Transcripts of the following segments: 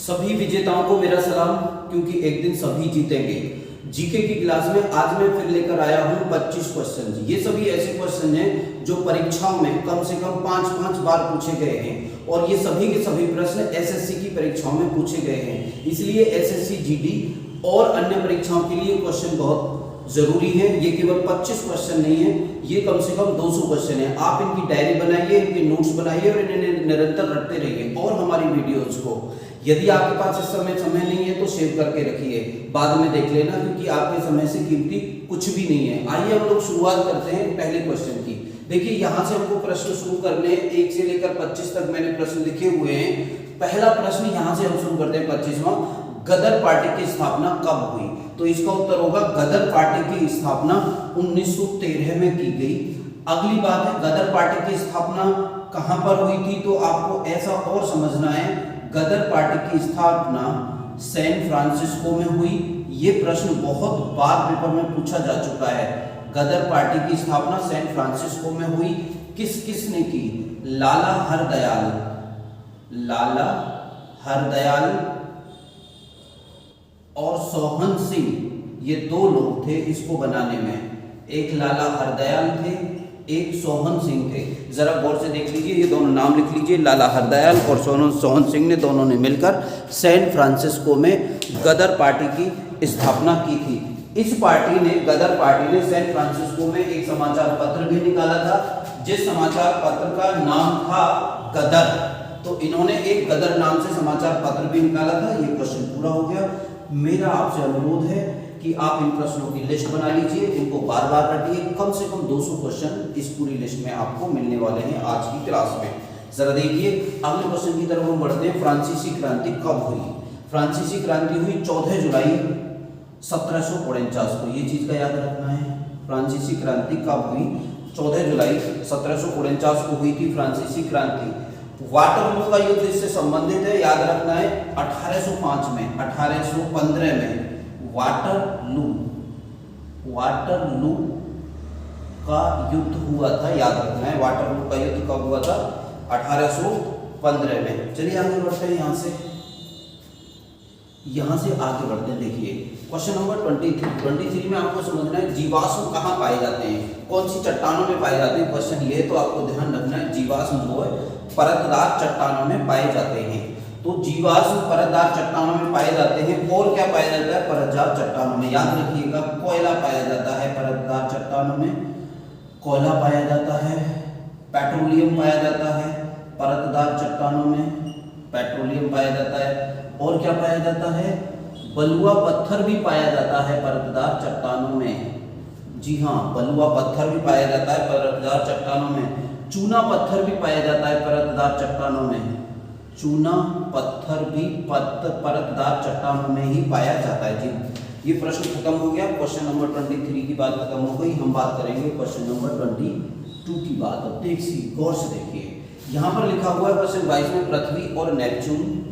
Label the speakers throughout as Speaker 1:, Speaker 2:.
Speaker 1: सभी विजेताओं को मेरा सलाम, क्योंकि एक दिन सभी जीतेंगे। जीके की क्लास में आज मैं फिर लेकर आया हूं 25 क्वेश्चन। ये सभी ऐसे क्वेश्चन हैं जो परीक्षाओं में कम से कम 5-5 बार पूछे गए हैं और ये सभी के सभी प्रश्न एसएससी की परीक्षाओं में पूछे गए हैं। इसलिए एसएससी जीडी और अन्य परीक्षाओं के लिए क्वेश्चन बहुत जरूरी है। ये केवल 25 क्वेश्चन नहीं है, ये कम से कम 200 क्वेश्चन है। आप इनकी डायरी बनाइए, इनके नोट्स बनाइए और इन्हें निरंतर रटते रहिए। और हमारी वीडियोज को यदि आपके पास इस समय नहीं है तो सेव करके रखिए, बाद में देख लेना, क्योंकि आपके समय से कीमती कुछ भी नहीं है। आइए हम लोग शुरुआत करते हैं पहले क्वेश्चन की। देखिए यहाँ से हमको प्रश्न शुरू करने 1 से लेकर 25 तक मैंने प्रश्न लिखे हुए हैं। पहला प्रश्न यहाँ से हम शुरू करते हैं 25वां। गदर पार्टी की स्थापना कब हुई? तो इसका उत्तर होगा गदर पार्टी की स्थापना 1913 में की गई। अगली बात है गदर पार्टी की स्थापना कहां पर हुई थी? तो आपको ऐसा और समझना है, गदर पार्टी की स्थापना सैन फ्रांसिस्को में हुई। ये प्रश्न बहुत बार पेपर में पूछा जा चुका है। गदर पार्टी की स्थापना सैन फ्रांसिस्को में हुई। किसने की? लाला हरदयाल और सोहन सिंह, ये 2 लोग थे इसको बनाने में। एक लाला हरदयाल थे, एक सोहन सिंह थे। जरा गौर से देख लीजिए, ये दोनों नाम लिख लीजिए। लाला हरदयाल और सोहन सिंह ने दोनों ने मिलकर सैन फ्रांसिस्को में गदर पार्टी की स्थापना की थी। इस पार्टी ने, गदर पार्टी ने सैन फ्रांसिस्को में एक समाचार पत्र भी निकाला था, जिस समाचार पत्र का नाम था गदर। तो इन्होंने एक गदर नाम से समाचार पत्र भी निकाला था। ये क्वेश्चन पूरा हो गया। मेरा आपसे अनुरोध है कि आप इन प्रश्नों की लिस्ट बना लीजिए, इनको बार बार रटिए। कम से कम 200 क्वेश्चन इस पूरी लिस्ट में आपको मिलने वाले हैं आज की क्लास में। जरा देखिए अगले क्वेश्चन की तरफ हम बढ़ते हैं। फ्रांसीसी क्रांति कब हुई? फ्रांसीसी क्रांति हुई 14 जुलाई 1749 को। ये चीज का याद रखना है। फ्रांसीसी क्रांति कब हुई? 14 जुलाई 1749 को हुई थी फ्रांसीसी क्रांति। वाटरलू का युद्ध इससे संबंधित है, याद रखना है। 1805 में, 1815 में वाटरलू का युद्ध हुआ था, याद रखना है। वाटरलू का युद्ध कब हुआ था? 1815 में। चलिए आगे बढ़ते हैं। यहां से आगे बढ़ते हैं। देखिए क्वेश्चन नंबर 23 में आपको समझना है जीवाश्म कहाँ पाए जाते हैं, कौन सी चट्टानों में पाए जाते हैं। क्वेश्चन ये तो आपको ध्यान रखना है, जीवाश्म जो है परतदार चट्टानों में पाए जाते हैं। तो जीवाश्म परतदार चट्टानों में पाए जाते हैं। और क्या पाया जाता है परतदार चट्टानों में? याद रखिएगा, कोयला पाया जाता है परतदार चट्टानों में, कोयला पाया जाता है, पेट्रोलियम पाया जाता है परतदार चट्टानों में, पेट्रोलियम पाया जाता है। और क्या पाया जाता है? बलुआ पत्थर भी पाया जाता है परतदार चट्टानों में। जी हाँ, बलुआ पत्थर भी पाया जाता है परतदार चट्टानों में। चूना पत्थर भी पाया जाता है परतदार चट्टानों में। चूना पत्थर भी परतदार चट्टानों में ही पाया जाता है। जी, ये प्रश्न खत्म हो गया। क्वेश्चन नंबर 23 की बात खत्म हो गई। हम बात करेंगे क्वेश्चन नंबर 22 की बात। अब देखिए गौर से देखिए, यहाँ पर लिखा हुआ है क्वेश्चन 22 में पृथ्वी और नेपच्यून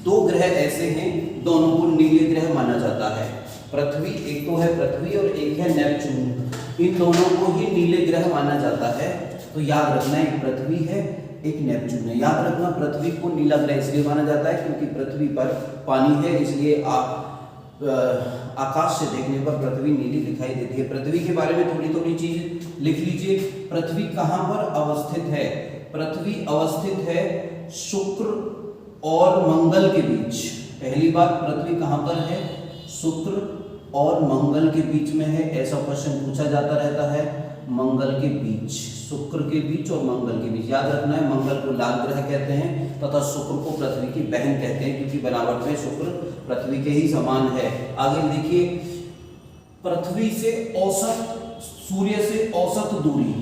Speaker 1: 2 ग्रह ऐसे हैं, दोनों को नीले ग्रह माना जाता है। पृथ्वी, एक तो है पृथ्वी और एक है नेपच्यून, इन दोनों को ही नीले ग्रह माना जाता है। तो याद रखना, एक पृथ्वी है एक नेपच्यून है। याद रखना पृथ्वी को नीला ग्रह इसलिए माना जाता है क्योंकि पृथ्वी पर पानी है, इसलिए आकाश से देखने पर पृथ्वी नीली दिखाई देती है। पृथ्वी के बारे में थोड़ी चीज लिख लीजिए। पृथ्वी कहाँ पर अवस्थित है? पृथ्वी अवस्थित है शुक्र और मंगल के बीच। पहली बात, पृथ्वी कहाँ पर है? शुक्र और मंगल के बीच में है। ऐसा क्वेश्चन पूछा जाता रहता है। मंगल के बीच, शुक्र के बीच और मंगल के बीच। याद रखना है मंगल को लाल ग्रह कहते हैं तथा शुक्र को पृथ्वी की बहन कहते हैं, क्योंकि बनावट में शुक्र पृथ्वी के ही समान है। आगे देखिए, पृथ्वी से औसत, सूर्य से औसत दूरी,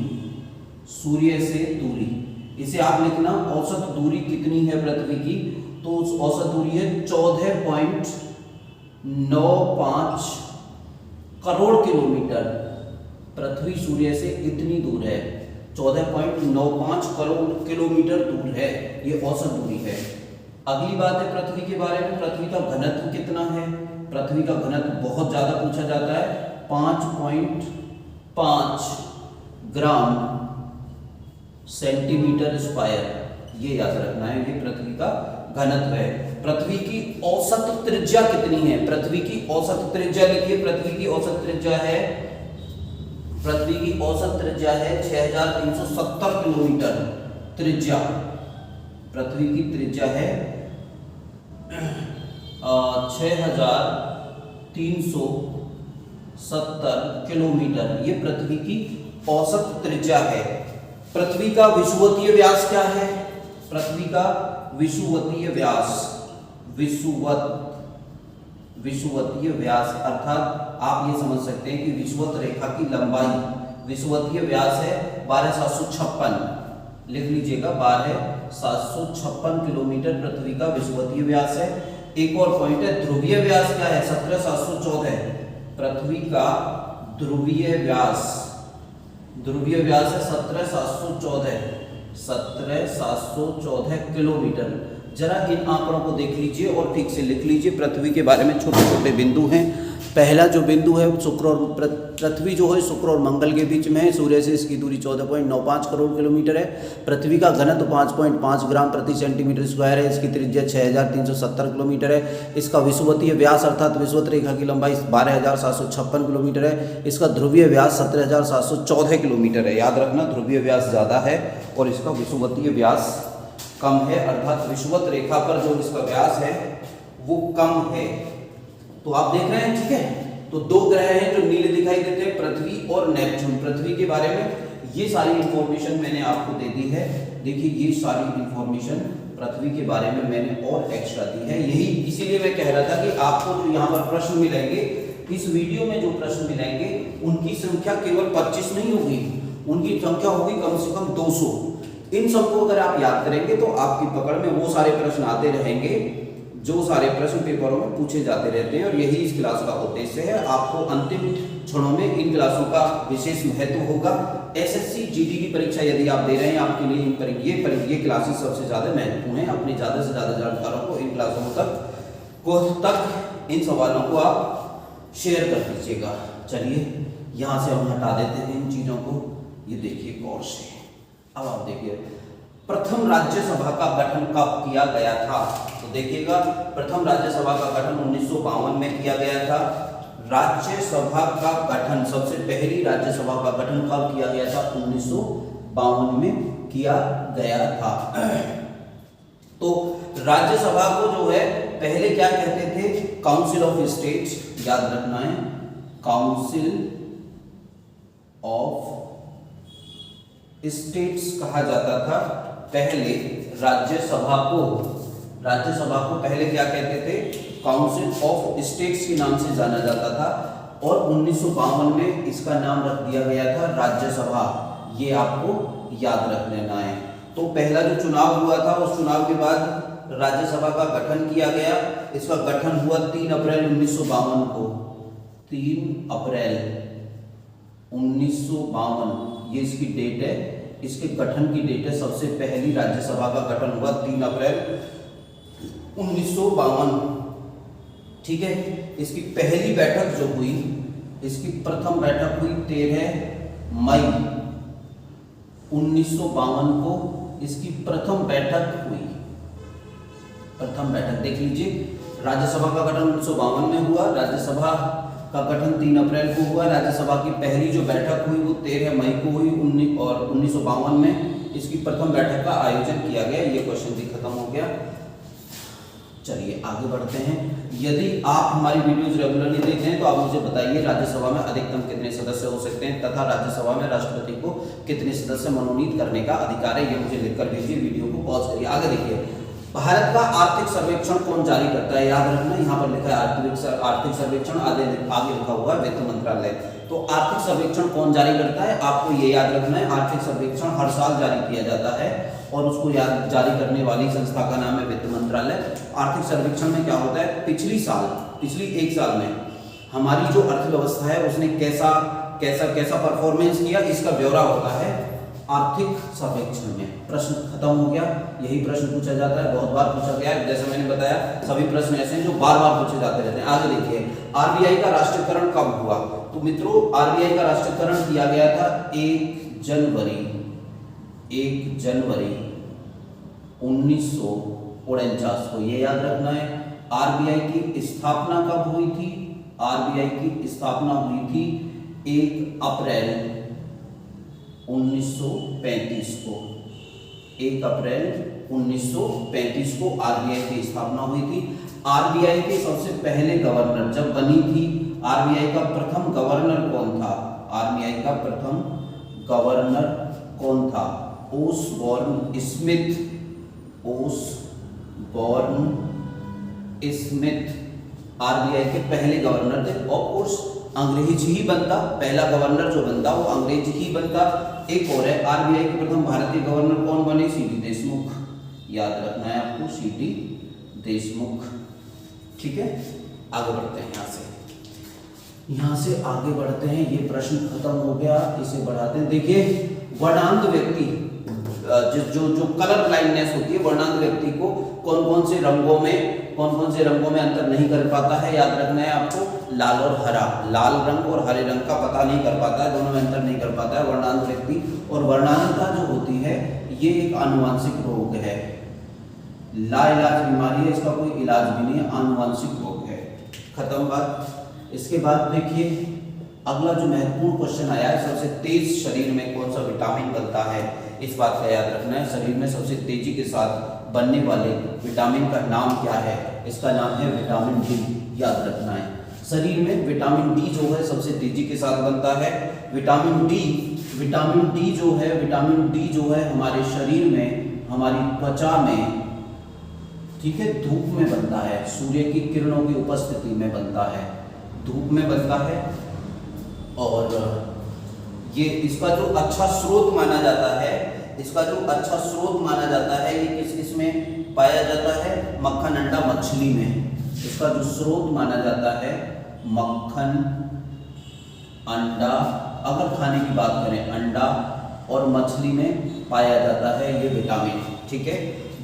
Speaker 1: इसे आप लिखना, औसत दूरी कितनी है पृथ्वी की? तो उस औसत दूरी है 14.95 करोड़ किलोमीटर। पृथ्वी सूर्य से इतनी दूर है, 14.95 करोड़ किलोमीटर दूर है, ये औसत दूरी है। अगली बात है पृथ्वी के बारे में, पृथ्वी का घनत्व कितना है? पृथ्वी का घनत्व बहुत ज्यादा पूछा जाता है, 5.5 ग्राम सेंटीमीटर स्क्वायर, ये याद रखना है, ये पृथ्वी का घनत्व है। पृथ्वी की औसत त्रिज्या कितनी है? पृथ्वी की औसत त्रिज्या लिखिए। पृथ्वी की औसत त्रिज्या है 6370 किलोमीटर त्रिज्या। पृथ्वी की त्रिज्या है 6370 किलोमीटर, ये पृथ्वी की औसत त्रिज्या है। पृथ्वी का विषुवतीय व्यास क्या है? पृथ्वी का विषुवतीय व्यास, विषुवतीय व्यास अर्थात आप ये समझ सकते हैं कि विषुवत रेखा की लंबाई, विषुवतीय व्यास है 12756, लिख लीजिएगा 12756 किलोमीटर पृथ्वी का विषुवतीय व्यास है। एक और पॉइंट है, ध्रुवीय व्यास क्या है? 17714। पृथ्वी का ध्रुवीय व्यास है 17714 किलोमीटर। जरा इन आंकड़ों को देख लीजिए और ठीक से लिख लीजिए। पृथ्वी के बारे में छोटे छोटे बिंदु हैं। पहला जो बिंदु है शुक्र और पृथ्वी जो है शुक्र और मंगल के बीच में है। सूर्य से इसकी दूरी 14.95 करोड़ किलोमीटर है। पृथ्वी का घनत्व 5.5 ग्राम प्रति सेंटीमीटर स्क्वायर है। इसकी त्रिज्या 6370 किलोमीटर है। इसका विषुवतीय व्यास अर्थात विषुवत रेखा की लंबाई 12756 किलोमीटर है। इसका ध्रुवीय व्यास 17714 किलोमीटर है। याद रखना, ध्रुवीय व्यास ज़्यादा है और इसका विषुवतीय व्यास कम है, अर्थात विषुवत रेखा पर जो इसका व्यास है वो कम है। तो आप देख रहे हैं, ठीक है। तो दो ग्रह हैं जो नीले दिखाई देते हैं, पृथ्वी और नेपच्यून। पृथ्वी के बारे में ये सारी इंफॉर्मेशन मैंने आपको दे दी है। देखिए, ये सारी इंफॉर्मेशन पृथ्वी के बारे में मैंने और एक्स्ट्रा दी है। यही इसीलिए मैं कह रहा था कि आपको जो यहाँ पर प्रश्न मिलेंगे, इस वीडियो में जो प्रश्न मिलेंगे उनकी संख्या केवल 25 नहीं होगी, उनकी संख्या होगी कम से कम 200। इन सबको अगर आप याद करेंगे तो आपकी पकड़ में वो सारे प्रश्न आते रहेंगे जो सारे प्रश्न पेपरों में पूछे जाते रहते हैं। और यही इस क्लास का उद्देश्य है। आपको अंतिम क्षणों में इन क्लासों का विशेष महत्व होगा। एसएससी जीडी की परीक्षा यदि आप दे रहे हैं, आपके लिए ये क्लासेस सबसे ज़्यादा महत्वपूर्ण है। अपने ज़्यादा से ज़्यादा जानकारों को इन क्लासों तक इन सवालों को आप शेयर कर दीजिएगा। चलिए, यहाँ से हम हटा देते हैं इन चीज़ों को। ये देखिए गौर से। अब आप देखिए, प्रथम राज्यसभा का गठन कब किया गया था? तो देखिएगा, प्रथम राज्यसभा का गठन 1952 में किया गया था। राज्यसभा का गठन, सबसे पहली राज्यसभा का गठन कब किया गया था? 1952 में किया गया था। तो राज्यसभा को जो है पहले क्या कहते थे? Council of states. याद रखना है, काउंसिल ऑफ स्टेट्स कहा जाता था पहले राज्यसभा को पहले क्या कहते थे? काउंसिल ऑफ स्टेट्स के नाम से जाना जाता था। और 1952 में इसका नाम रख दिया गया था राज्यसभा। ये आपको याद रख लेना है। तो पहला जो चुनाव हुआ था, उस चुनाव के बाद राज्यसभा का गठन किया गया। इसका गठन हुआ 3 अप्रैल 1952 को। 3 अप्रैल 1952 ये इसकी डेट है, इसके गठन की डेट है। सबसे पहली राज्यसभा का गठन हुआ 3 अप्रैल 1952, ठीक है। इसकी पहली बैठक जो हुई, इसकी प्रथम बैठक हुई 13 मई 1952 को इसकी प्रथम बैठक हुई। प्रथम बैठक देख लीजिए, राज्यसभा का गठन 1952 में हुआ। राज्यसभा का गठन 3 अप्रैल को हुआ। राज्यसभा की पहली जो बैठक हुई वो 13 मई को हुई। 1952 में इसकी प्रथम बैठक का आयोजन किया गया। ये क्वेश्चन भी खत्म हो गया। चलिए आगे बढ़ते हैं। यदि आप हमारी वीडियोज रेगुलरली देखते हैं तो आप मुझे बताइए, राज्यसभा में अधिकतम कितने सदस्य हो सकते हैं तथा राज्यसभा में राष्ट्रपति को कितने सदस्य मनोनीत करने का अधिकार है? ये मुझे लिखकर भेजिए। वीडियो को पॉज करिए। आगे देखिए, भारत का आर्थिक सर्वेक्षण कौन जारी करता है? याद रखना, यहाँ पर लिखा है आर्थिक सर्वेक्षण, आगे लिखा हुआ है वित्त मंत्रालय। तो आर्थिक सर्वेक्षण कौन जारी करता है? आपको ये याद रखना है, आर्थिक सर्वेक्षण हर साल जारी किया जाता है और उसको जारी करने वाली संस्था का नाम है वित्त मंत्रालय। आर्थिक सर्वेक्षण में क्या होता है? पिछली एक साल में हमारी जो अर्थव्यवस्था है उसने कैसा परफॉर्मेंस किया, इसका ब्यौरा होता है आर्थिक सर्वेक्षण में। प्रश्न खत्म हो गया। यही प्रश्न पूछा जाता है, बहुत बार पूछा गया है। जैसे मैंने बताया, सभी प्रश्न ऐसे हैं जो बार बार पूछे जाते रहते हैं। आगे देखिए, आरबीआई का राष्ट्रीयकरण कब हुआ? तो मित्रों, आरबीआई का राष्ट्रीयकरण किया गया था 1 जनवरी 19 49 को, ये याद रखना है। आरबीआई की स्थापना कब हुई थी? आरबीआई की स्थापना हुई थी 1 अप्रैल 1935 को। 1 अप्रैल 1935 को आरबीआई की स्थापना हुई थी। आरबीआई के सबसे पहले गवर्नर जब बनी थी, आरबीआई का प्रथम गवर्नर कौन था? आरबीआई का प्रथम गवर्नर कौन था? Osborne Smith. Osborne Smith RBI के पहले गवर्नर थे। ऑफ कोर्स अंग्रेज ही बनता, पहला गवर्नर जो बनता वो अंग्रेज ही बनता। एक और है, आरबीआई के प्रथम भारतीय गवर्नर कौन बने? सीडी देशमुख। याद रखना है आपको, सीडी देशमुख। ठीक है, आगे बढ़ते हैं। यहाँ से आगे बढ़ते हैं। ये प्रश्न खत्म हो गया, इसे बढ़ाते हैं। देखिए, वर्णांध व्यक्ति जो कलर ब्लाइंडनेस होती है, वर्णांध व्यक्ति को कौन कौन से रंगों में अंतर नहीं कर पाता है? याद रखना है आपको, लाल और हरा। लाल रंग और हरे रंग का पता नहीं कर पाता है, दोनों में अंतर नहीं कर पाता है वर्णांध व्यक्ति। और वर्णांधता जो होती है ये एक आनुवंशिक रोग है, लाइलाज बीमारी है, इसका कोई इलाज भी नहीं है, आनुवंशिक रोग है। खत्म बात। इसके बाद देखिए, अगला जो महत्वपूर्ण क्वेश्चन आया है, सबसे तेज शरीर में कौन सा विटामिन बनता है? इस बात का याद रखना है, शरीर में सबसे तेजी के साथ बनने वाले विटामिन का नाम क्या है? इसका नाम है विटामिन डी। याद रखना है, शरीर में विटामिन डी जो है सबसे तेजी के साथ बनता है। विटामिन डी जो है हमारे शरीर में, हमारी त्वचा में, ठीक है, धूप में बनता है, सूर्य की किरणों की उपस्थिति में बनता है, धूप में बनता है। और ये इसका जो अच्छा स्रोत माना जाता है, ये किस में पाया जाता है? मक्खन अंडा मछली में। इसका जो स्रोत माना जाता है मक्खन अंडा, अगर खाने की बात करें, अंडा और मछली में पाया जाता है ये विटामिन। ठीक है,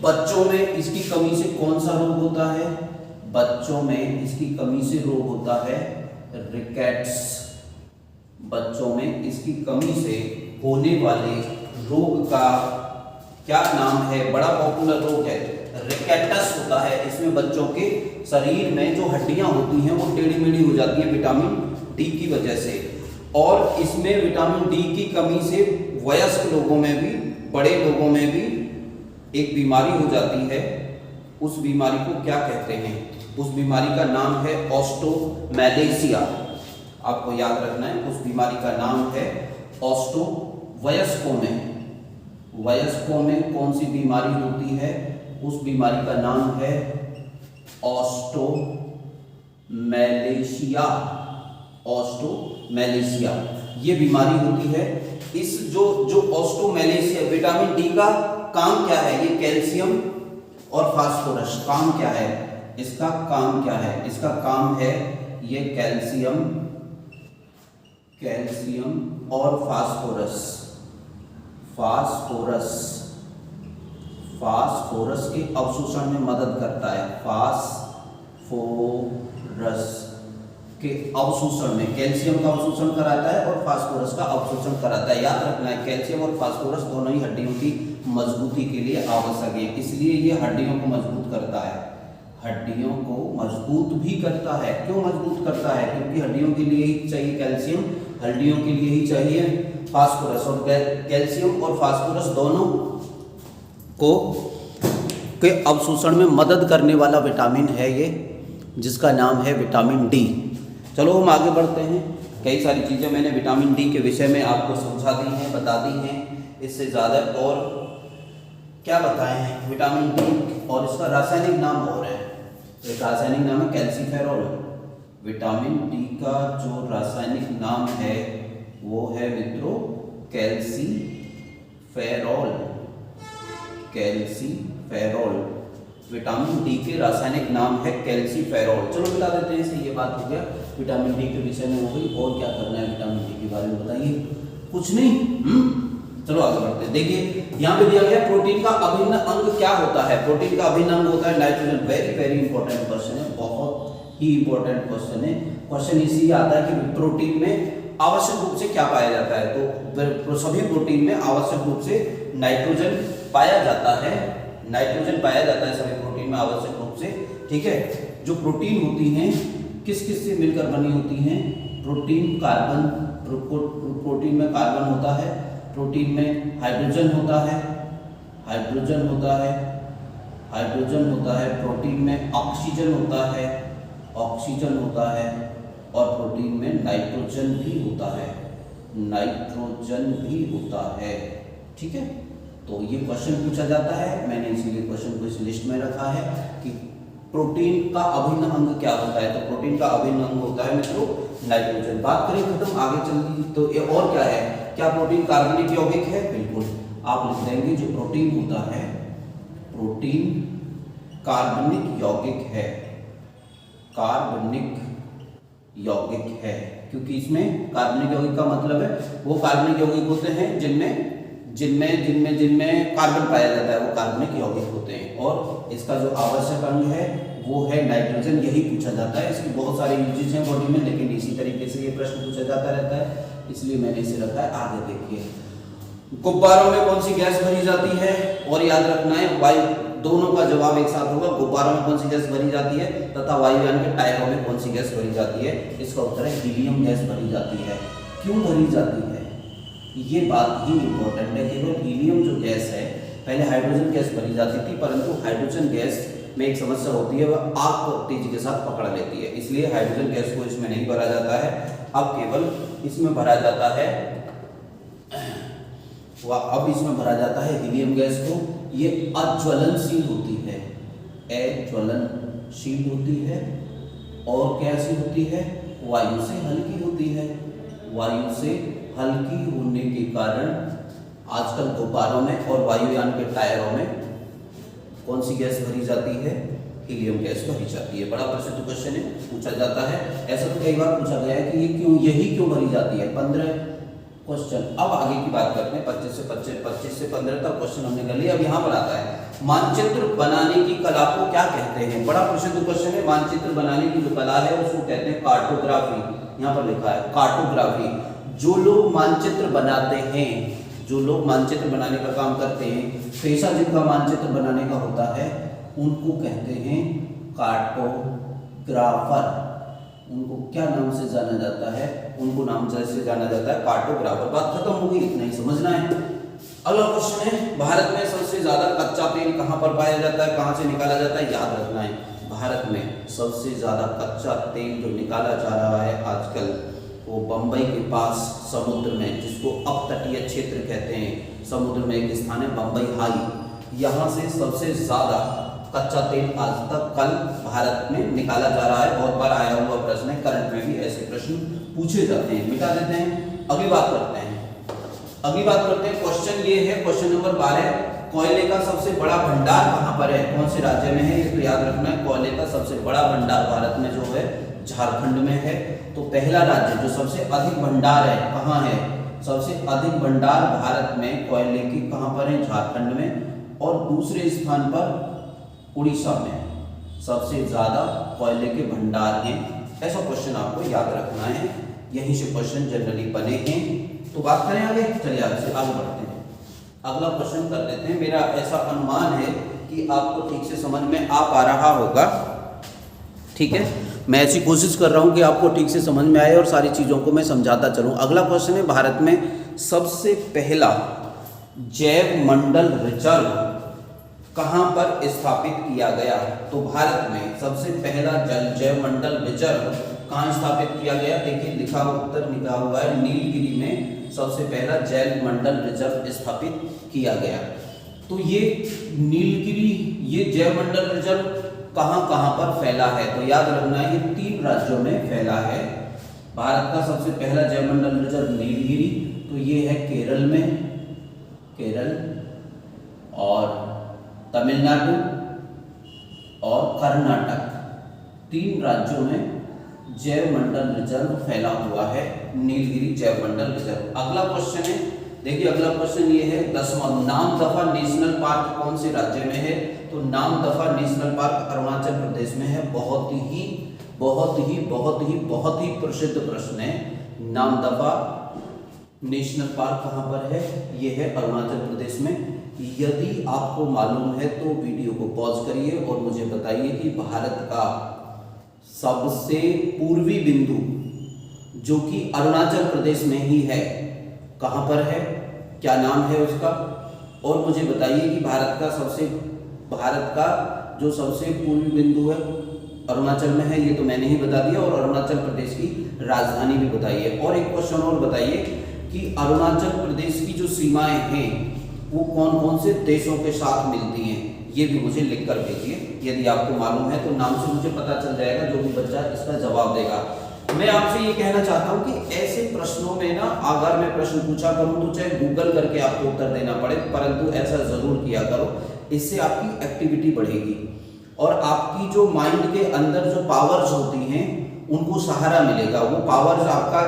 Speaker 1: बच्चों में इसकी कमी से कौन सा रोग होता है? बच्चों में इसकी कमी से रोग होता है रिकेट्स। बच्चों में इसकी कमी से होने वाले रोग का क्या नाम है? बड़ा पॉपुलर रोग है, रिकेटस होता है। इसमें बच्चों के शरीर में जो हड्डियां होती हैं वो टेढ़ी मेढ़ी हो जाती हैं विटामिन डी की वजह से। और इसमें विटामिन डी की कमी से वयस्क लोगों में भी, बड़े लोगों में भी एक बीमारी हो जाती है। उस बीमारी को क्या कहते हैं? उस बीमारी का नाम है ऑस्टोमेलेशिया। आपको याद रखना है, उस बीमारी का नाम है ऑस्टो। वयस्कों में कौन सी बीमारी होती है? उस बीमारी का नाम है ऑस्टोमेलेशिया। ऑस्टोमेलेशिया ये बीमारी होती है। इस जो ऑस्टोमेलेशिया, विटामिन डी का काम क्या है? ये कैल्शियम और फास्फोरस। काम क्या है इसका? काम क्या है इसका? काम है ये कैल्शियम और फास्फोरस के अवशोषण में मदद करता है। फास्फोरस के अवशोषण में कैल्शियम का अवशोषण कराता है और फास्फोरस का अवशोषण कराता है। याद रखना है, कैल्शियम और फास्फोरस दोनों ही हड्डियों की मजबूती के लिए आवश्यक है, इसलिए ये हड्डियों को मजबूत करता है। हड्डियों को मजबूत भी करता है। क्यों मजबूत करता है? क्योंकि हड्डियों के लिए ही चाहिए कैल्शियम, हड्डियों के लिए ही चाहिए फास्फोरस। और कैल्शियम और फास्फोरस दोनों को के अवशोषण में मदद करने वाला विटामिन है ये, जिसका नाम है विटामिन डी। चलो हम आगे बढ़ते हैं। कई सारी चीज़ें मैंने विटामिन डी के विषय में आपको समझा दी हैं, बता दी हैं। इससे ज़्यादा और क्या बताएं हैं विटामिन डी, और इसका रासायनिक नाम और है, एक रासायनिक नाम है कैल्सीफेरॉल। विटामिन डी का जो रासायनिक नाम है वो है मित्रों कैल्सीफेरॉल। कैल्सीफेरॉल विटामिन डी के रासायनिक नाम है कैल्सीफेरॉल। चलो बता देते हैं इसे, ये बात हो गया विटामिन डी के विषय में हो गई। और क्या करना है विटामिन डी के बारे में बताइए? कुछ नहीं। चलो आगे बढ़ते हैं। देखिए यहाँ पे दिया गया प्रोटीन का अभिन्न अंग क्या होता है? प्रोटीन का अभिन्न अंग होता है nitrogen. Very very important question है, बहुत ही इंपॉर्टेंट क्वेश्चन है। क्वेश्चन इसी आता है कि प्रोटीन में आवश्यक रूप से क्या पाया जाता है? तो सभी प्रोटीन में आवश्यक रूप से नाइट्रोजन पाया जाता है। नाइट्रोजन पाया जाता है सभी प्रोटीन में आवश्यक रूप से, ठीक है। जो प्रोटीन होती हैं किस किस से मिलकर बनी होती हैं? प्रोटीन कार्बन, प्रोटीन में कार्बन होता है, प्रोटीन में हाइड्रोजन होता है, हाइड्रोजन होता है, हाइड्रोजन होता है, प्रोटीन में ऑक्सीजन होता है, ऑक्सीजन होता है, और प्रोटीन में नाइट्रोजन भी होता है, नाइट्रोजन भी होता है, ठीक है। तो ये क्वेश्चन पूछा जाता है, मैंने इसीलिए क्वेश्चन को इस लिस्ट में रखा है कि प्रोटीन का अभिन्न अंग क्या होता है। तो प्रोटीन का अभिन्न अंग होता है मित्रों नाइट्रोजन। बात करें खत्म, आगे चलिए तो ये और क्या है? क्या प्रोटीन कार्बनिक यौगिक है? बिल्कुल, आप लिख देंगे जो प्रोटीन होता है, प्रोटीन कार्बनिक यौगिक है, कार्बनिक यौगिक है, क्योंकि इसमें कार्बनिक यौगिक का मतलब है वो कार्बनिक यौगिक होते हैं जिनमें जिनमें जिनमें जिनमें कार्बन पाया जाता है, वो कार्बनिक यौगिक होते हैं। और इसका जो आवश्यक अंग है वो है नाइट्रोजन, यही पूछा जाता है। इसकी बहुत सारे यूजेज हैं बॉडी में, लेकिन इसी तरीके से ये प्रश्न पूछा जाता रहता है, इसलिए मैंने इसे रखा है। आगे देखिए, गुब्बारों में कौन सी गैस भरी जाती है? और याद रखना है वायु, दोनों का जवाब एक साथ होगा। गुब्बारों में कौन सी गैस भरी जाती है तथा वायुयान के टायरों में कौन सी गैस भरी जाती है? इसका उत्तर है हीलियम गैस भरी जाती है। क्यों भरी जाती है ये बात ही इंपॉर्टेंट है। केवल हीलियम जो गैस है, पहले हाइड्रोजन गैस भरी जाती थी, परंतु हाइड्रोजन गैस में एक समस्या होती है, वह आग को तेजी के साथ पकड़ लेती है, इसलिए हाइड्रोजन गैस को इसमें नहीं भरा जाता है। अब केवल इसमें भरा जाता है, अब इसमें भरा जाता है हीलियम गैस को। ये अज्वलनशील होती है, अज्वलनशील होती है, और कैसी होती है? वायु से हल्की होती है। वायु से हल्की होने के कारण आजकल गुब्बारों में और वायुयान के टायरों में कौन सी गैस भरी जाती है? हीलियम गैस भरी जाती है। बड़ा प्रसिद्ध क्वेश्चन है, पूछा जाता है। ऐसा तो कई बार पूछा गया है कि ये क्यों, यही क्यों भरी जाती है। 15 क्वेश्चन। अब आगे की बात करते हैं, 25 से 15 तक क्वेश्चन हमने कर लिया। अब यहाँ पर आता है मानचित्र बनाने की कला को क्या कहते हैं? बड़ा प्रसिद्ध क्वेश्चन है। मानचित्र बनाने की जो कला है उसको कहते हैं कार्टोग्राफी। यहाँ पर लिखा है कार्टोग्राफी। जो लोग मानचित्र बनाते हैं, जो लोग मानचित्र बनाने का काम करते हैं, पेशा जिनका मानचित्र बनाने का होता है, उनको कहते हैं कार्टोग्राफर। उनको क्या नाम से जाना जाता है? उनको नाम से जाना जाता है कार्टोग्राफर। बात खत्म हो गई, इतना ही समझना है। अगला क्वेश्चन है, भारत में सबसे ज्यादा कच्चा तेल कहाँ पर पाया जाता है, कहाँ से निकाला जाता है? याद रखना है, भारत में सबसे ज्यादा कच्चा तेल जो निकाला जा रहा है आजकल, वो बंबई के पास समुद्र में, जिसको अपतटीय क्षेत्र कहते हैं, समुद्र में एक स्थान है बंबई हाई, यहाँ से सबसे ज्यादा कच्चा तेल आज तक कल भारत में निकाला जा रहा है। बहुत बार आया हुआ प्रश्न है, करंट में भी ऐसे प्रश्न पूछे जाते हैं। मिटा देते हैं, अगली बात करते हैं। अगली बात करते हैं, क्वेश्चन ये है, क्वेश्चन नंबर 12, कोयले का सबसे बड़ा भंडार कहाँ पर है, कौन से राज्य में है? ये तो याद रखना है, कोयले का सबसे बड़ा भंडार भारत में जो है झारखंड में है। तो पहला राज्य जो सबसे अधिक भंडार है कहाँ है? सबसे अधिक भंडार भारत में कोयले की कहाँ पर है? झारखंड में। और दूसरे स्थान पर उड़ीसा में सबसे ज्यादा कोयले के भंडार हैं। ऐसा क्वेश्चन आपको याद रखना है, यहीं से क्वेश्चन जनरली बने हैं। तो बात करें आगे, चलिए आगे बढ़ते हैं। अगला क्वेश्चन कर लेते हैं। मेरा ऐसा अनुमान है कि आपको ठीक से समझ में आ पा रहा होगा, ठीक है। मैं ऐसी कोशिश कर रहा हूं कि आपको ठीक से समझ में आए और सारी चीज़ों को मैं समझाता चलूं। अगला क्वेश्चन है, भारत में सबसे पहला जैव मंडल रिजर्व कहां पर स्थापित किया गया? तो भारत में सबसे पहला जैव मंडल रिजर्व कहां स्थापित किया गया? देखिए लिखा उत्तर लिखा हुआ है, नीलगिरी में सबसे पहला जैव मंडल रिजर्व स्थापित किया गया। तो ये नीलगिरी, ये जैव मंडल रिजर्व कहां कहां पर फैला है? तो याद रखना है, ये 3 राज्यों में फैला है। भारत का सबसे पहला जैव मंडल रिजर्व नीलगिरी, तो ये है केरल में, केरल और तमिलनाडु और कर्नाटक, 3 राज्यों में जैव मंडल रिजर्व फैला हुआ है, नीलगिरी जैव मंडल रिजर्व। अगला क्वेश्चन है, देखिए अगला क्वेश्चन ये है 10वां, नामदफा नेशनल पार्क कौन से राज्य में है? तो नामदफा नेशनल पार्क अरुणाचल प्रदेश में है। बहुत ही प्रसिद्ध प्रश्न है। नामदफा नेशनल पार्क कहाँ पर है? ये है अरुणाचल प्रदेश में। यदि आपको मालूम है तो वीडियो को पॉज करिए और मुझे बताइए कि भारत का सबसे पूर्वी बिंदु जो कि अरुणाचल प्रदेश में ही है, कहाँ पर है, क्या नाम है उसका, और मुझे बताइए कि भारत का जो सबसे पूर्वी बिंदु है अरुणाचल में है, ये तो मैंने ही बता दिया, और अरुणाचल प्रदेश की राजधानी भी बताइए। और एक क्वेश्चन और बताइए कि अरुणाचल प्रदेश की जो सीमाएं हैं वो कौन कौन से देशों के साथ मिलती हैं, ये भी मुझे लिख कर भेजिए। यदि आपको मालूम है तो नाम से मुझे पता चल जाएगा, जो भी बच्चा इसका जवाब देगा। मैं आपसे ये कहना चाहता हूं कि ऐसे प्रश्नों में ना अगर मैं प्रश्न पूछा करूं तो चाहे गूगल करके आपको उत्तर देना पड़े, परंतु ऐसा जरूर किया करो, इससे आपकी एक्टिविटी बढ़ेगी और आपकी जो माइंड के अंदर जो पावर्स होती हैं उनको सहारा मिलेगा। वो पावर्स आपका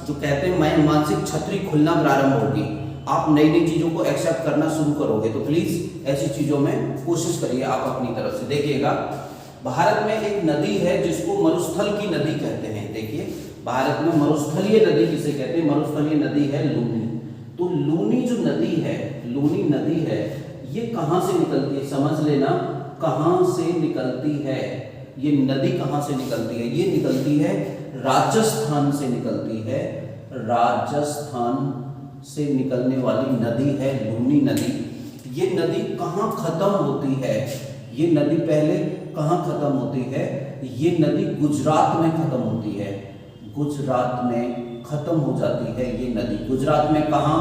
Speaker 1: जो कहते हैं मानसिक छतरी खुलना प्रारंभ होगी, आप नई नई चीजों को एक्सेप्ट करना शुरू करोगे। तो प्लीज ऐसी चीजों में कोशिश करिए आप अपनी तरफ से। देखिएगा, भारत में एक नदी है जिसको मरुस्थल की नदी कहते हैं। देखिए, भारत में मरुस्थलीय नदी किसे कहते हैं? मरुस्थलीय नदी है लूनी। तो लूनी जो नदी है, लूनी नदी है, ये कहां से निकलती है? समझ लेना, कहां से निकलती है ये नदी? कहां से निकलती है? ये निकलती है राजस्थान से निकलती है। राजस्थान से निकलने वाली नदी है लूनी नदी। ये नदी कहां खत्म होती है? ये नदी पहले कहां खत्म होती है? ये नदी गुजरात में खत्म होती है। गुजरात में खत्म हो जाती है ये नदी। गुजरात में कहां?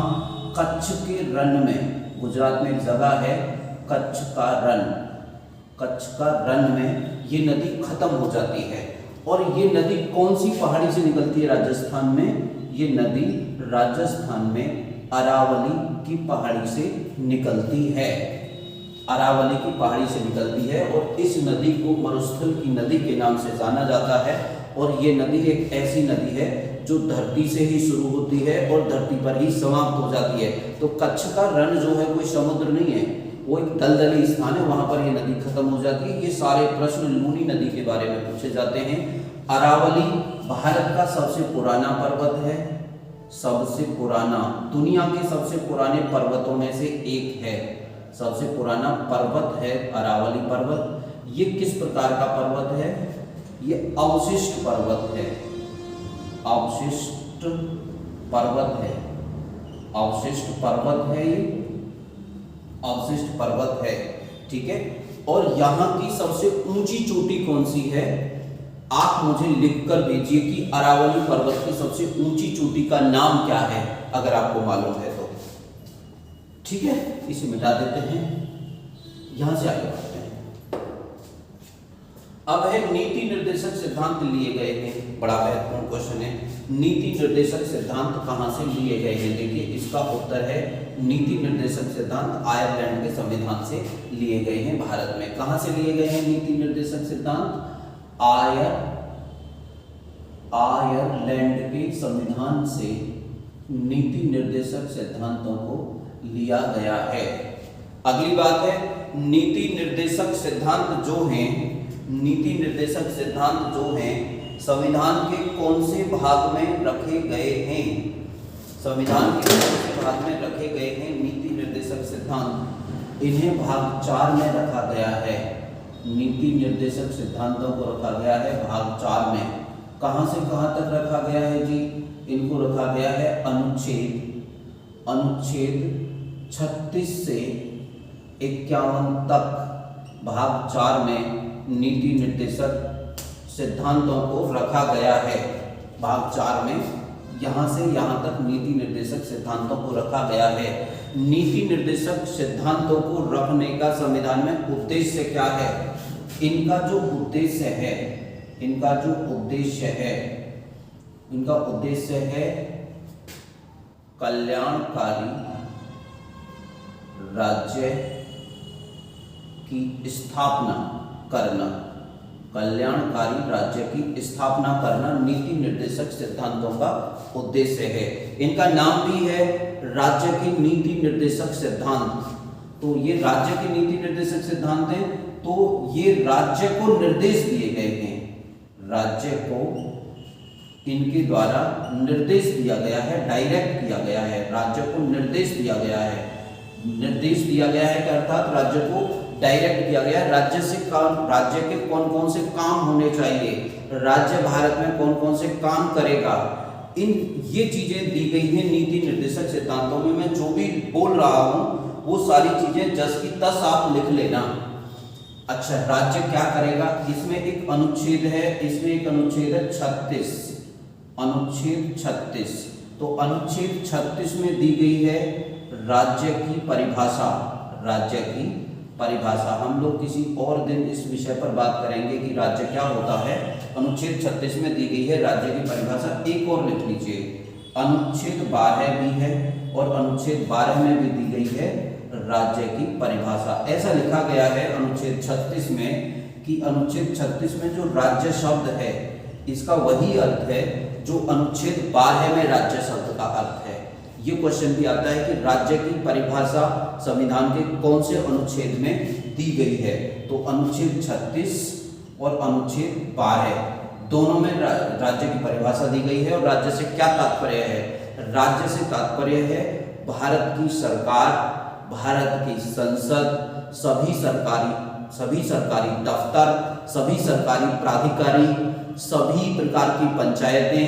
Speaker 1: कच्छ के रण में। गुजरात में एक जगह है कच्छ का रण। कच्छ का रण में ये नदी खत्म हो जाती है। और ये नदी कौन सी पहाड़ी से निकलती है? राजस्थान में। ये नदी राजस्थान में अरावली की पहाड़ी से निकलती है। अरावली की पहाड़ी से निकलती है और इस नदी को मरुस्थल की नदी के नाम से जाना जाता है। और ये नदी एक ऐसी नदी है जो धरती से ही शुरू होती है और धरती पर ही समाप्त हो जाती है। तो कच्छ का रण जो है कोई समुद्र नहीं है, वो एक दलदली स्थान है, वहां पर ये नदी खत्म हो जाती है। ये सारे प्रश्न लूनी नदी के बारे में पूछे जाते हैं। अरावली भारत का सबसे पुराना पर्वत है, सबसे पुराना, दुनिया के सबसे पुराने पर्वतों में से एक है। सबसे पुराना पर्वत है अरावली पर्वत। ये किस प्रकार का पर्वत है? ये अवशिष्ट पर्वत है। अवशिष्ट पर्वत है। अवशिष्ट पर्वत है ये, अवशिष्ट पर्वत है, ठीक है। और यहाँ की सबसे ऊंची चोटी कौन सी है? आप मुझे लिखकर भेजिए कि अरावली पर्वत की सबसे ऊंची चोटी का नाम क्या है, अगर आपको मालूम है तो। ठीक है, इसे मिटा देते हैं, यहां से आगे बढ़ते हैं। अब है नीति निर्देशक सिद्धांत लिए गए हैं। बड़ा महत्वपूर्ण क्वेश्चन है, नीति निर्देशक सिद्धांत कहां से लिए गए हैं? देखिए, इसका उत्तर है नीति निर्देशक सिद्धांत आयरलैंड के संविधान से लिए गए हैं। भारत में कहां से लिए गए हैं नीति निर्देशक सिद्धांत? आयरलैंड के संविधान से नीति निर्देशक सिद्धांतों को लिया गया है। अगली बात है, नीति निर्देशक सिद्धांत जो हैं, नीति निर्देशक सिद्धांत जो हैं संविधान के कौन से भाग में रखे गए हैं? संविधान के कौन से भाग में रखे गए हैं नीति निर्देशक सिद्धांत? इन्हें भाग 4 में रखा गया है। नीति निर्देशक सिद्धांतों को रखा गया है भाग 4 में। कहां से कहां तक रखा गया है जी? इनको रखा गया है अनुच्छेद 36 से 51 तक भाग 4 में नीति निर्देशक सिद्धांतों को रखा गया है। भाग 4 में यहां से यहां तक नीति निर्देशक सिद्धांतों को रखा गया है। नीति निर्देशक सिद्धांतों को रखने का संविधान में उद्देश्य क्या है? इनका जो उद्देश्य है, इनका उद्देश्य है कल्याणकारी राज्य की स्थापना करना। कल्याणकारी राज्य की स्थापना करना नीति निर्देशक सिद्धांतों का उद्देश्य है। इनका नाम भी है राज्य के नीति निर्देशक सिद्धांत। तो ये राज्य के नीति निर्देशक सिद्धांत हैं, तो ये राज्य को निर्देश दिए गए हैं। राज्य को इनके द्वारा निर्देश दिया गया है, डायरेक्ट किया गया है, राज्य को निर्देश दिया गया है। निर्देश दिया गया है कि अर्थात राज्य को डायरेक्ट किया गया है राज्य के कौन कौन से काम होने चाहिए, राज्य भारत में कौन कौन से काम करेगा, ये चीजें दी गई हैं नीति निर्देशक सिद्धांतों में। मैं जो भी बोल रहा हूं वो सारी चीजें जस की तस आप लिख लेना। अच्छा, राज्य क्या करेगा, इसमें एक अनुच्छेद है, इसमें एक अनुच्छेद है 36, अनुच्छेद 36। तो अनुच्छेद 36 में दी गई है राज्य की परिभाषा, राज्य की परिभाषा। हम लोग किसी और दिन इस विषय पर बात करेंगे कि राज्य क्या होता है। अनुच्छेद 36 में दी गई है राज्य की परिभाषा। एक और लिख लीजिए, अनुच्छेद 12 भी है और अनुच्छेद 12 में भी दी गई है राज्य की परिभाषा। ऐसा लिखा गया है अनुच्छेद 36 में कि अनुच्छेद 36 में जो राज्य शब्द है इसका वही अर्थ है जो अनुच्छेद 12 में राज्य शब्द का अर्थ है। ये क्वेश्चन भी आता है कि राज्य की परिभाषा संविधान के कौन से अनुच्छेद में दी गई है। तो अनुच्छेद 36 और अनुच्छेद 12 दोनों में राज्य की परिभाषा दी गई है। और राज्य से क्या तात्पर्य है, राज्य से तात्पर्य है भारत की सरकार, भारत की संसद, सभी सरकारी दफ्तर, सभी सरकारी प्राधिकारी, सभी प्रकार की पंचायतें,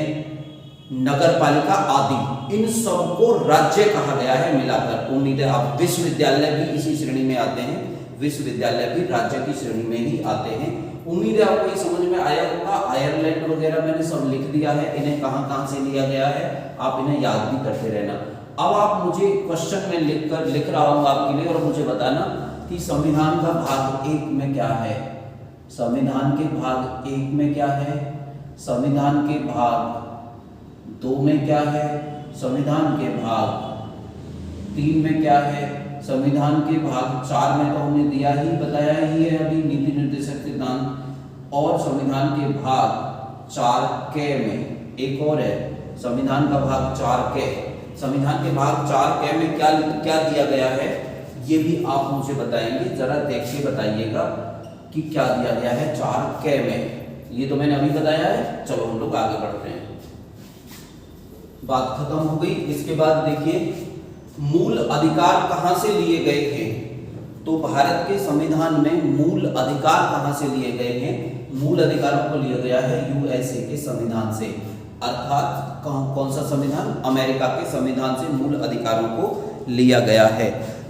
Speaker 1: नगर पालिका आदि, इन सबको राज्य कहा गया है मिलाकर। उम्मीद है आप विश्वविद्यालय भी इसी श्रेणी में आते हैं, विश्वविद्यालय भी राज्य की श्रेणी में ही आते हैं। उम्मीद है आपको ये समझ में आया होगा। आयरलैंड वगैरह मैंने सब लिख दिया है, इन्हें कहाँ से लिया गया है आप इन्हें याद भी करते रहना। अब आप मुझे क्वेश्चन में लिख रहा हूँ आपके लिए, और मुझे बताना कि संविधान का भाग 1 में क्या है, संविधान के भाग 1 में क्या है, संविधान के भाग 2 में क्या है, संविधान के भाग 3 में क्या है, संविधान के भाग 4 में तो हमने दिया ही बताया ही है अभी नीति निर्देशक सिद्धांत, और संविधान के भाग 4K में एक और है संविधान का भाग 4K। संविधान के भाग 4K में क्या दिया गया है ये भी आप मुझे बताएंगे, जरा देख के बताइएगा कि क्या दिया गया है 4K में। ये तो मैंने अभी बताया है। चलो हम लोग आगे बढ़ते हैं, बात खत्म हो गई। इसके बाद देखिए मूल अधिकार कहां से लिए गए थे। तो भारत के संविधान में मूल अधिकार कहां से लिए गए हैं, मूल अधिकारों को लिया गया है USA के संविधान से, अर्थात कौन सा संविधान, अमेरिका के संविधान से मूल अधिकारों को लिया गया है।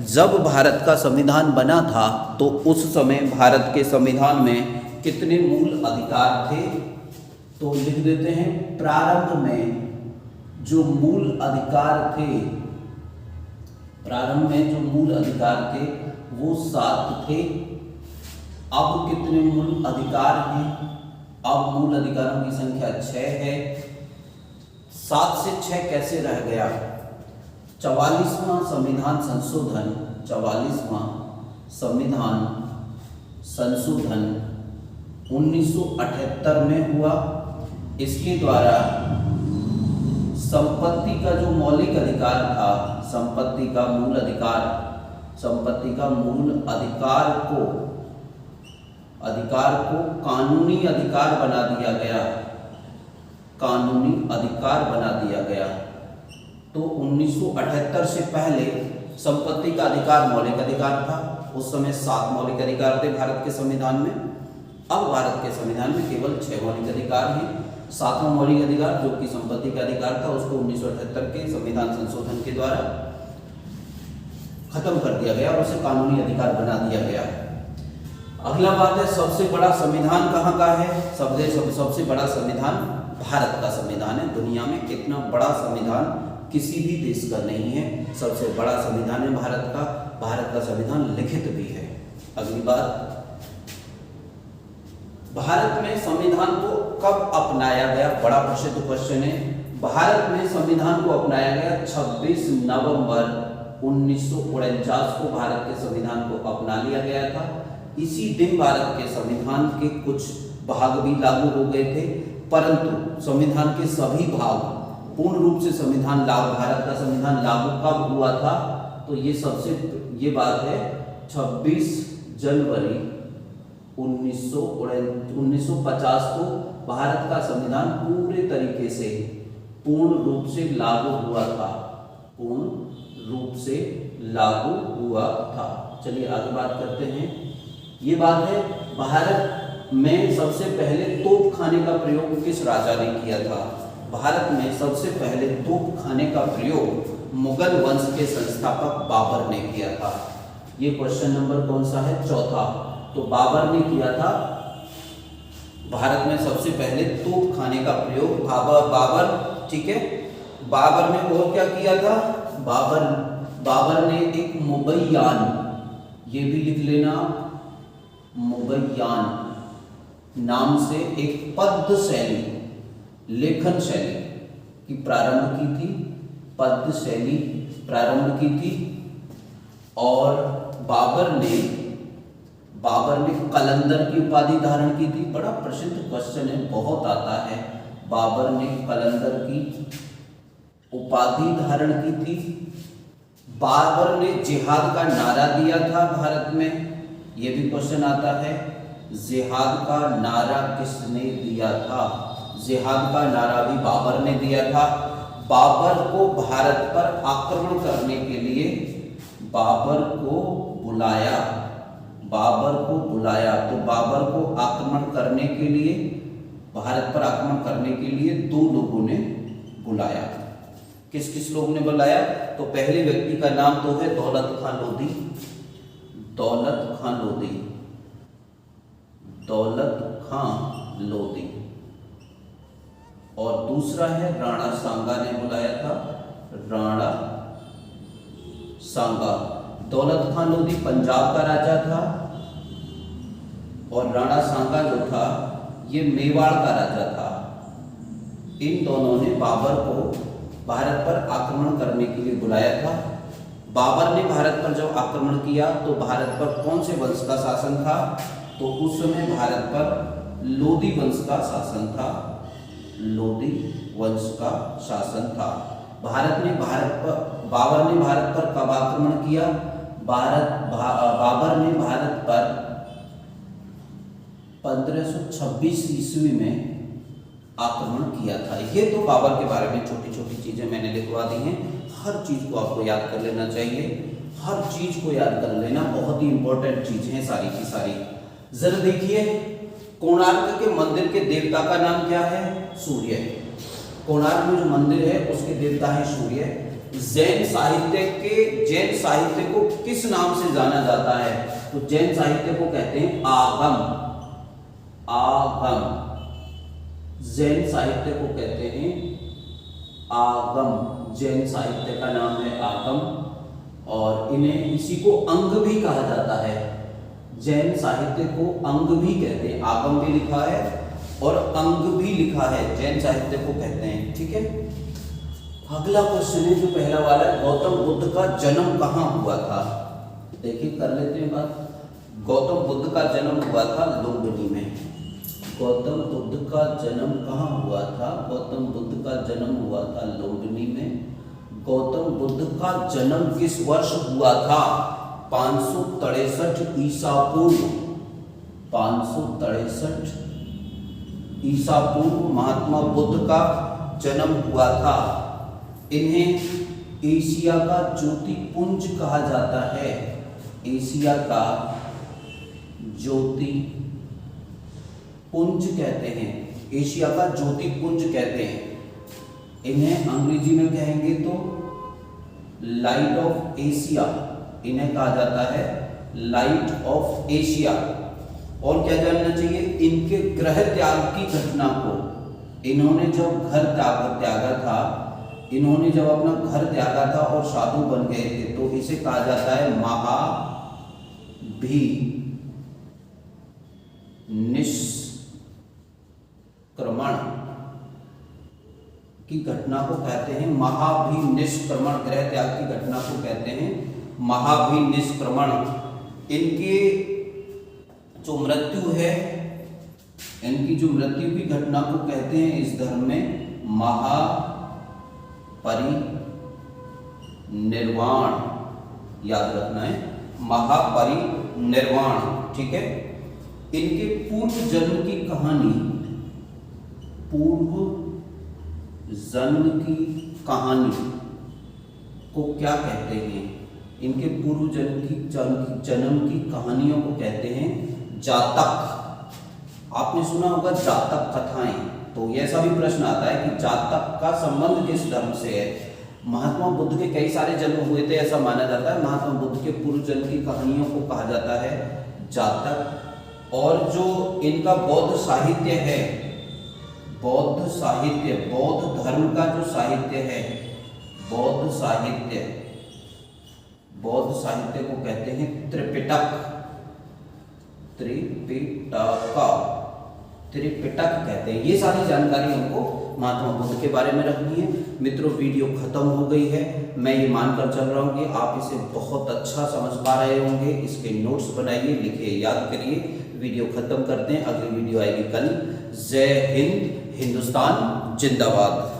Speaker 1: जब भारत का संविधान बना था तो उस समय भारत के संविधान में कितने मूल अधिकार थे, तो लिख देते हैं प्रारंभ में जो मूल अधिकार थे, प्रारंभ में जो मूल अधिकार थे वो 7 थे। अब कितने मूल अधिकार हैं, अब मूल अधिकारों की संख्या 6 है। 7 से 6 कैसे रह गया, 44वां संविधान संशोधन, 44वां संविधान संशोधन 1978 में हुआ। इसके द्वारा संपत्ति का जो मौलिक अधिकार था, संपत्ति का मूल अधिकार, संपत्ति का मूल अधिकार को कानूनी अधिकार बना दिया गया, कानूनी अधिकार बना दिया गया। तो 1978 से पहले संपत्ति का अधिकार मौलिक अधिकार था, उस समय 7 मौलिक अधिकार थे भारत के संविधान में। अब भारत के संविधान में केवल 6 मौलिक अधिकार हैं। 7वां मौलिक अधिकार जो कि संपत्ति का अधिकार था उसको 1978 के संविधान संशोधन के द्वारा खत्म कर दिया गया और उसे कानूनी अधिकार बना दिया गया। अगला बात है सबसे बड़ा संविधान कहाँ का है, सबसे बड़ा संविधान भारत का संविधान है। दुनिया में इतना बड़ा संविधान किसी भी देश का नहीं है, सबसे बड़ा संविधान है भारत का। भारत का संविधान लिखित भी है। अगली बात, भारत में संविधान को कब अपनाया गया, बड़ा प्रसिद्ध क्वेश्चन है। भारत में संविधान को अपनाया गया 26 नवंबर 1949 को भारत के संविधान को अपना लिया गया था। इसी दिन भारत के संविधान के कुछ भाग भी लागू हो गए थे, परंतु संविधान के सभी भाग पूर्ण रूप से संविधान लागू, भारत का संविधान लागू कब हुआ था, तो ये बात है 26 जनवरी 1950 को भारत का संविधान पूरे तरीके से पूर्ण रूप से लागू हुआ था, पूर्ण रूप से लागू हुआ था। चलिए आगे बात करते हैं। ये बात है, भारत में सबसे पहले तोप खाने का प्रयोग किस राजा ने किया था? भारत में सबसे पहले तोप खाने का प्रयोग मुगल वंश के संस्थापक बाबर ने किया था। ये क्वेश्चन नंबर कौन सा है? चौथा। तो बाबर ने किया था भारत में सबसे पहले तोप खाने का प्रयोग बाबर, ठीक है। बाबर ने और क्या किया था? बाबर ने एक मुबैयान, ये भी लिख लेना, मुबैयान नाम से एक पद्य शैली, लेखन शैली की प्रारंभ की थी, पद्य शैली प्रारंभ की थी। और बाबर ने कलंदर की उपाधि धारण की थी। बड़ा प्रसिद्ध क्वेश्चन है, बहुत आता है। बाबर ने कलंदर की उपाधि धारण की थी। बाबर ने जिहाद का नारा दिया था भारत में, यह भी क्वेश्चन आता है। जिहाद का नारा किसने दिया था? जिहाद का नारा भी बाबर ने दिया था। बाबर को भारत पर आक्रमण करने के लिए बाबर को बुलाया, तो बाबर को आक्रमण करने के लिए, भारत पर आक्रमण करने के लिए दो लोगों ने बुलाया। किस किस लोगों ने बुलाया? तो पहले व्यक्ति का नाम तो है दौलत खां लोधी, दौलत खां लोधी। और दूसरा है राणा सांगा ने बुलाया था, राणा सांगा। दौलत खां लोधी पंजाब का राजा था और राणा सांगा जो था ये मेवाड़ का राजा था। इन दोनों ने बाबर को भारत पर आक्रमण करने के लिए बुलाया था। बाबर ने भारत पर जब आक्रमण किया तो भारत पर कौन से वंश का शासन था? तो उस समय भारत पर लोधी वंश का शासन था, लोधी वंश का शासन था। बाबर ने भारत पर कब आक्रमण किया? बाबर ने भारत पर 1526 ईस्वी में आक्रमण किया था। ये तो बाबर के बारे में छोटी छोटी चीजें मैंने लिखवा दी हैं। हर चीज को आपको याद कर लेना चाहिए, हर चीज को याद कर लेना, बहुत ही इंपॉर्टेंट चीजें हैं सारी की सारी। जरा देखिए, कोणार्क के मंदिर के देवता का नाम क्या है? सूर्य। कोणार्क में जो मंदिर है उसके देवता है सूर्य। जैन साहित्य को किस नाम से जाना जाता है? तो जैन साहित्य को कहते हैं आगम। जैन साहित्य को कहते हैं आगम। जैन साहित्य का नाम है आगम और इन्हें इसी को अंग भी कहा जाता है। जैन साहित्य को अंग भी कहते हैं, आगम भी लिखा है और अंग भी लिखा है, जैन साहित्य को कहते हैं। ठीक है, अगला क्वेश्चन है जो पहला वाला है, गौतम बुद्ध का जन्म कहाँ हुआ था? देखिए कर लेते हैं बात। गौतम बुद्ध का जन्म हुआ था लुम्बिनी में। गौतम बुद्ध का जन्म कहाँ हुआ था? गौतम बुद्ध का जन्म हुआ था लुम्बिनी में। गौतम बुद्ध का जन्म किस वर्ष हुआ था? 563 ईसा पूर्व। 563 ईसा पूर्व महात्मा बुद्ध का जन्म हुआ था। इन्हें एशिया का ज्योतिपुंज कहा जाता है। एशिया का ज्योतिपुंज कहते हैं, एशिया का ज्योतिपुंज कहते हैं। इन्हें अंग्रेजी में कहेंगे तो लाइट ऑफ एशिया, इन्हें कहा जाता है लाइट ऑफ एशिया। और क्या जानना चाहिए? इनके गृह त्याग की घटना को, इन्होंने जब घर त्यागा था, इन्होंने जब अपना घर त्यागा था और साधु बन गए थे, तो इसे कहा जाता है महाभिनिष्क्रमण की घटना को कहते हैं महाभिनिष्क्रमण। गृह त्याग की घटना को कहते हैं महाभिनिष्क्रमण। इनके जो मृत्यु है, इनकी जो मृत्यु की घटना को कहते हैं इस धर्म में महापरिनिर्वाण। याद रखना है, महापरिनिर्वाण। ठीक है, इनके पूर्व जन्म की कहानी, पूर्व जन्म की कहानी को क्या कहते हैं? इनके पूर्व जन्म की कहानियों को कहते हैं जातक। आपने सुना होगा जातक कथाएं, तो ऐसा भी प्रश्न आता है कि जातक का संबंध किस धर्म से है। महात्मा बुद्ध के कई सारे जन्म हुए थे ऐसा माना जाता है। महात्मा बुद्ध के पूर्व जन्म की कहानियों को कहा जाता है जातक। और जो इनका बौद्ध साहित्य है, बौद्ध साहित्य, बौद्ध धर्म का जो साहित्य है, बौद्ध साहित्य को कहते हैं त्रिपिटक। त्रिपिटक कहते हैं। ये सारी जानकारी हमको महात्मा बुद्ध के बारे में रखनी है। मित्रों, वीडियो खत्म हो गई है। मैं ये मानकर चल रहा हूँ कि आप इसे बहुत अच्छा समझ पा रहे होंगे। इसके नोट्स बनाइए, लिखिए, याद करिए। वीडियो खत्म करते हैं, अगली वीडियो आएगी कल। जय हिंद, हिंदुस्तान जिंदाबाद।